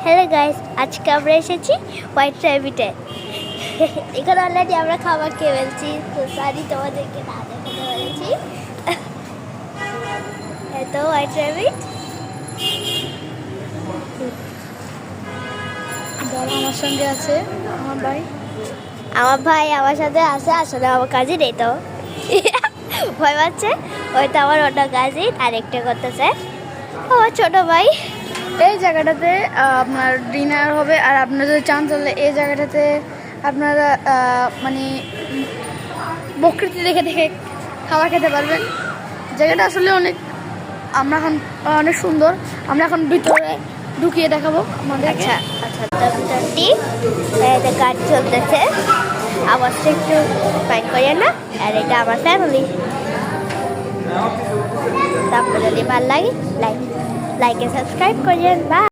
Hello guys, আজকে আমরা এসেছি হোয়াইট র্যাবিটে। এখানে অলরেডি আমরা খাবার খেয়ে ফেলছি, তো সারি তোমাদেরকে না দেখাতে পেরেছি। তো হোয়াইট র্যাবিট আমার সঙ্গে আছে আমার ভাই আমার সাথে আছে, আসলে আমার কাজিন। এই তো ভয় পাচ্ছে, ওই তো আমার অন্য কাজিন আর একটা করতেছে আমার ছোট ভাই। এই জায়গাটাতে আপনার ডিনার হবে, আর আপনারা যদি চান তাহলে এই জায়গাটাতে আপনারা মানে প্রকৃতি দেখে দেখে খাবার খেতে পারবেন। জায়গাটা আসলে আমরা এখন অনেক সুন্দর। আমরা এখন ভিতরে ঢুকিয়ে দেখাবো আমাদের। আচ্ছা আচ্ছা, তো কাজ চলতেছে, আওয়াজটা একটু ফাইন করিয়ে না। আর এটা আমার ফ্যামিলি। তারপরে যদি ভালো লাগে লাইক সাবস্ক্রাইব করিয়েন। বা